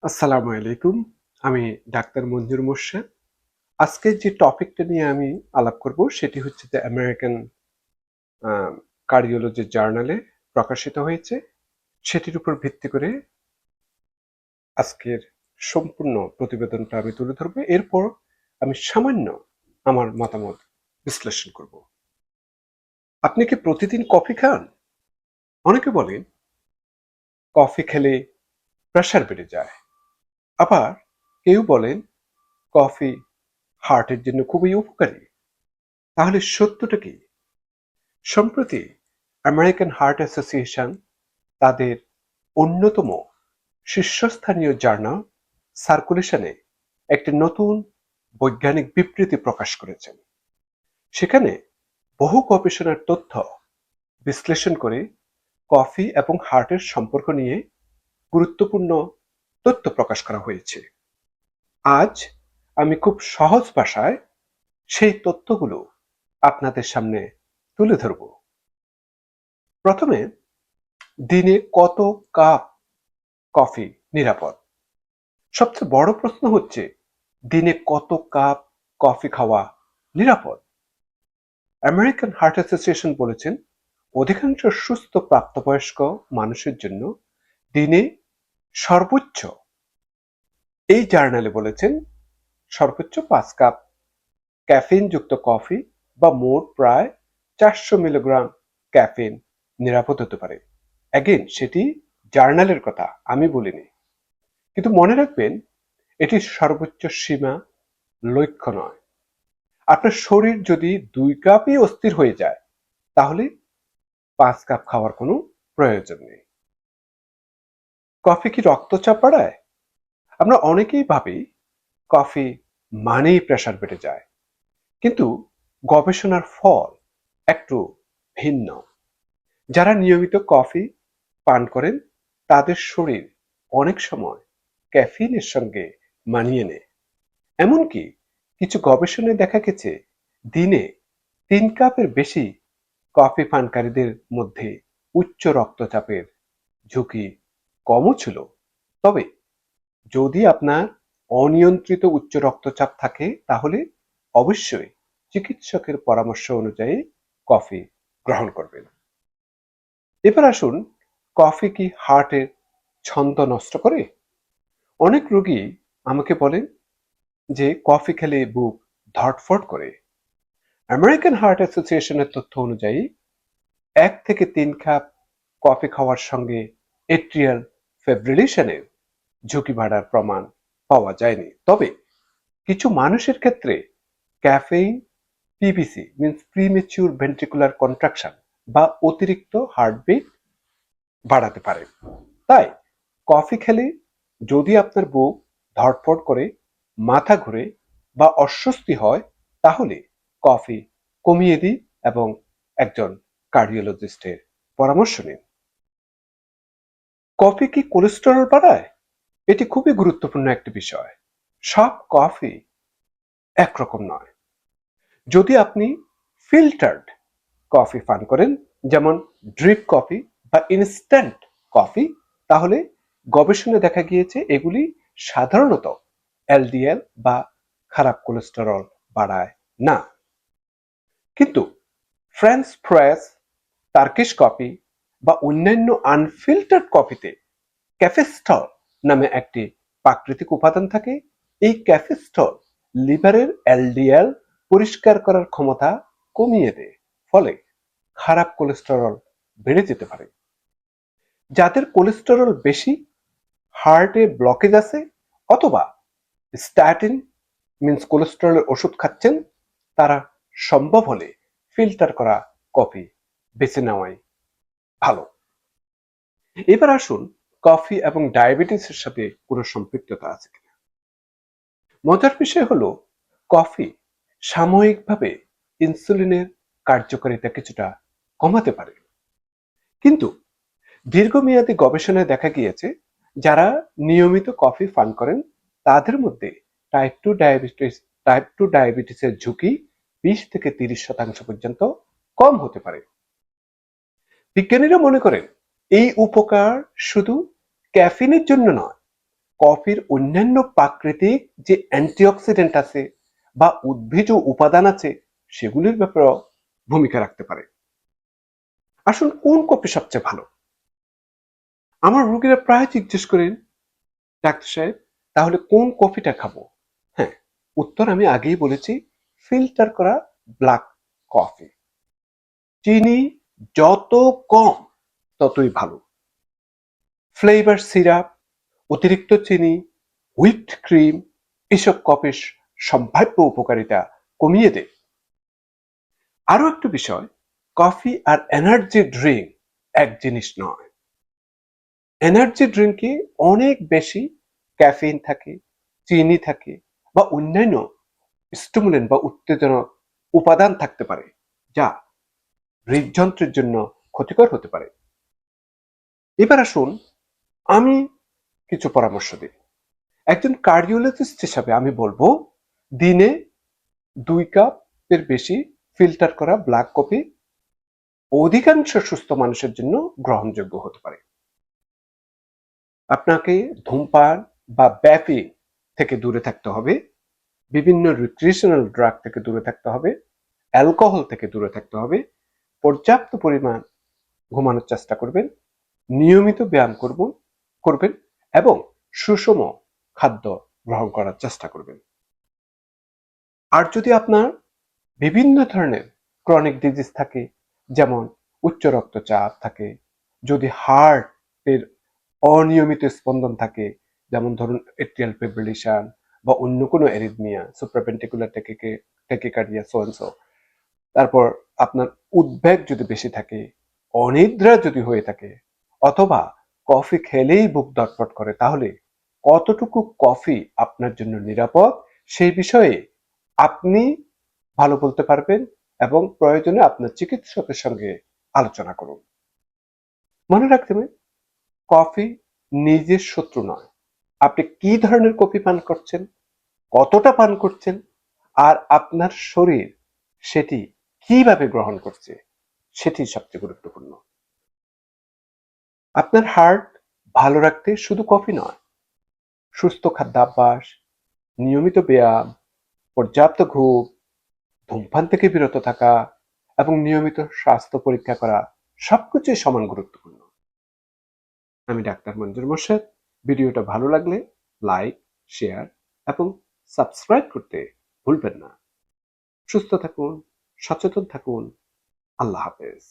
আসসালামু আলাইকুম। আমি ডাক্তার মঞ্জুর মোর্শেদ। আজকে যে টপিকটা নিয়ে আমি আলাপ করব সেটি হচ্ছে যে আমেরিকান কার্ডিওলজি জার্নালে প্রকাশিত হয়েছে। সেটির উপর ভিত্তি করে আজকের সম্পূর্ণ প্রতিবেদনটা আমি তুলে ধরব। এরপর আমি সামান্য আমার মতামত বিশ্লেষণ করব। আপনি কি প্রতিদিন কফি খান? অনেকে বলেন কফি খেলে প্রেশার বেড়ে যায়। আবার কেউ বলেন কফি হার্টের জন্য খুবই উপকারী। তাহলে সত্যটা কি? সম্প্রতি আমেরিকান হার্ট অ্যাসোসিয়েশন তাদের অন্যতম শীর্ষস্থানীয় জার্নাল সার্কুলেশনে একটি নতুন বৈজ্ঞানিক বিবৃতি প্রকাশ করেছেন। সেখানে বহু গবেষণার তথ্য বিশ্লেষণ করে কফি এবং হার্টের সম্পর্ক নিয়ে গুরুত্বপূর্ণ তথ্য প্রকাশ করা হয়েছে। আজ আমি খুব সহজ ভাষায় সেই তথ্যগুলো আপনাদের সামনে তুলে ধরব। প্রথমে, দিনে কত কাপ কফি নিরাপদ? সবচেয়ে বড় প্রশ্ন হচ্ছে দিনে কত কাপ কফি খাওয়া নিরাপদ? আমেরিকান হার্ট অ্যাসোসিয়েশন বলেছেন অধিকাংশ সুস্থ প্রাপ্তবয়স্ক মানুষের জন্য দিনে সর্বোচ্চ, এই জার্নালে বলেছেন সর্বোচ্চ 5 কাপ ক্যাফিন যুক্ত কফি বা মোট প্রায় 400 মিলিগ্রাম ক্যাফিন নিরাপদ হতে পারে। অ্যাগেন, সেটি জার্নালের কথা, আমি বলিনি। কিন্তু মনে রাখবেন, এটি সর্বোচ্চ সীমা, লক্ষ্য নয়। আপনার শরীর যদি 2 কাপই অস্থির হয়ে যায় তাহলে 5 কাপ খাওয়ার কোনো প্রয়োজন নেই। কফি কি রক্তচাপ বাড়ায়? আমরা অনেকেই ভাবি কফি মানেই প্রেশার বেড়ে যায়, কিন্তু গবেষণার ফল একটু ভিন্ন। যারা নিয়মিত কফি পান করেন তাদের শরীর অনেক সময় ক্যাফিনের সঙ্গে মানিয়ে নেয়। এমনকি কিছু গবেষণায় দেখা গেছে দিনে 3 কাপের বেশি কফি পানকারীদের মধ্যে উচ্চ রক্তচাপের ঝুঁকি কমও ছিল। তবে যদি আপনার অনিয়ন্ত্রিত উচ্চ রক্তচাপ থাকে তাহলে অবশ্যই চিকিৎসকের পরামর্শ অনুযায়ী কফি গ্রহণ করবেন। এবার আসুন, কফি কি হার্টের ছন্দ নষ্ট করে? অনেক রোগী আমাকে বলেন যে কফি খেলে বুক ধড়ফড় করে। আমেরিকান হার্ট অ্যাসোসিয়েশনের তথ্য অনুযায়ী 1 থেকে 3 কাপ কফি খাওয়ার সঙ্গে এট্রিয়াল ফিব্রিলেশনের ঝুঁকি বাড়ার প্রমাণ পাওয়া যায়নি। তবে কিছু মানুষের ক্ষেত্রে caffeine PVC means premature ventricular contraction বা অতিরিক্ত হার্টবিট বাড়াতে পারে। তাই কফি খেলে যদি আপনার বুক ধড়ফড় করে, মাথা ঘুরে বা অস্বস্তি হয় তাহলে কফি কমিয়ে দিন এবং একজন কার্ডিওলজিস্টের পরামর্শ নিন। কফি কি কোলেস্টেরল বাড়ায়? এটি খুবই গুরুত্বপূর্ণ একটি বিষয়। সব কফি একরকম নয়। যদি আপনি ফিল্টার্ড কফি পান করেন, যেমন ড্রিপ কফি বা ইনস্ট্যান্ট কফি, তাহলে গবেষণায় দেখা গিয়েছে এগুলি সাধারণত এলডিএল বা খারাপ কোলেস্টেরল বাড়ায় না। কিন্তু ফ্রেঞ্চ প্রেস, টার্কিশ কফি বা অন্যান্য আনফিল্টার্ড কফিতে ক্যাফেস্টল নামে একটি প্রাকৃতিক উপাদান থাকে। এই ক্যাফেস্টল লিভারের এলডিএল পরিষ্কার করার ক্ষমতা কমিয়ে দেয়, ফলে খারাপ কোলেস্টেরল বেড়ে যেতে পারে। যাদের কোলেস্টেরল বেশি, হার্টে ব্লকেজ আছে অথবা স্ট্যাটিন মিন্স কোলেস্টেরলের ওষুধ খাচ্ছেন, তারা সম্ভব হলে ফিল্টার করা কফি বেছে নেওয়াই ভালো। এবার আসুন, কফি এবং ডায়াবেটিসের সাথে কোনো সম্পৃক্ততা আছে কিনা। মজার বিষয় হলো কফি সাময়িকভাবে ইনসুলিনের কার্যকারিতা কিছুটা কমাতে পারে, কিন্তু দীর্ঘমেয়াদী গবেষণায় দেখা গিয়েছে যারা নিয়মিত কফি পান করেন তাদের মধ্যে টাইপ 2 ডায়াবেটিসের ঝুঁকি 20 থেকে 30% পর্যন্ত কম হতে পারে। বিজ্ঞানীরা মনে করেন এই উপকার শুধু ক্যাফিনের জন্য নয়, কফির অন্যান্য প্রাকৃতিক যে অ্যান্টিঅক্সিডেন্ট আছে বা উদ্ভিজ উপাদান আছে সেগুলির ব্যাপারেও ভূমিকা রাখতে পারে। আসুন, কোন কফি সবচেয়ে ভালো? আমার রোগীরা প্রায় জিজ্ঞেস করেন, ডাক্তার সাহেব, তাহলে কোন কফিটা খাবো? হ্যাঁ, উত্তর আমি আগেই বলেছি, ফিল্টার করা ব্ল্যাক কফি। চিনি যত কম ততই ভালো। ফ্লেভার সিরাপ, অতিরিক্ত চিনি, হুইপড ক্রিম এসব কফির সম্ভাব্য উপকারিতা কমিয়ে দেয়। আরো একটু বিষয়, কফি আর এনার্জি ড্রিঙ্ক এক জিনিস নয়। এনার্জি ড্রিঙ্কে অনেক বেশি ক্যাফেইন থাকে, চিনি থাকে বা অন্যান্য স্টিমুলেন্ট বা উত্তেজনক উপাদান থাকতে পারে, যা হৃদযন্ত্রের জন্য ক্ষতিকর হতে পারে। এবার আসুন, আমি কিছু পরামর্শ দিই। একজন কার্ডিওলজিস্ট হিসাবে আমি বলবো, দিনে 2 কাপের বেশি ফিল্টার করা ব্ল্যাক কফি অধিকাংশ সুস্থ মানুষের জন্য গ্রহণযোগ্য হতে পারে। আপনাকে ধূমপান বা ব্যাপিং থেকে দূরে থাকতে হবে, বিভিন্ন রিক্রিয়েশনাল ড্রাগ থেকে দূরে থাকতে হবে, অ্যালকোহল থেকে দূরে থাকতে হবে, পর্যাপ্ত পরিমাণ ঘুমানোর চেষ্টা করবেন, নিয়মিত ব্যায়াম করবেন এবং সুষম খাদ্য গ্রহণ করার চেষ্টা করবেন। আর যদি আপনার বিভিন্ন ধরনের ক্রনিক ডিজিজ থাকে, যেমন উচ্চ রক্তচাপ থাকে, যদি হার্টের অনিয়মিত স্পন্দন থাকে, যেমন ধরুন এট্রিয়াল ফিব্রিলেশন বা অন্য কোনো অ্যারিথমিয়া, সুপ্রাভেন্ট্রিকুলার ট্যাকিকার্ডিয়া, সো, তারপর আপনার উদ্বেগ যদি বেশি থাকে, অনিদ্রা যদি হয়ে থাকে, অথবা কফি খেলেই বুক ধড়ফড় করে, তাহলে কতটুকু কফি আপনার জন্য নিরাপদ সেই বিষয়ে আপনি ভালো বলতে পারবেন এবং প্রয়োজনে আপনার চিকিৎসকের সঙ্গে আলোচনা করুন। মনে রাখতে হবে, কফি নিজের শত্রু নয়। আপনি কি ধরনের কফি পান করছেন, কতটা পান করছেন, আর আপনার শরীর সেটি কিভাবে গ্রহণ করছে সেটি সবচেয়ে গুরুত্বপূর্ণ। আপনার হার্ট ভালো রাখতে শুধু কফি নয়, সুস্থ খাদ্যাভ্যাস, নিয়মিত ব্যায়াম, পর্যাপ্ত ঘুম, ধূমপান থেকে বিরত থাকা এবং নিয়মিত স্বাস্থ্য পরীক্ষা করা সবকিছুই সমান গুরুত্বপূর্ণ। আমি ডাক্তার মঞ্জুর মোর্শেদ। ভিডিওটা ভালো লাগলে লাইক, শেয়ার এবং সাবস্ক্রাইব করতে ভুলবেন না। সুস্থ থাকুন, সচেতন থাকুন। আল্লাহ হাফেজ।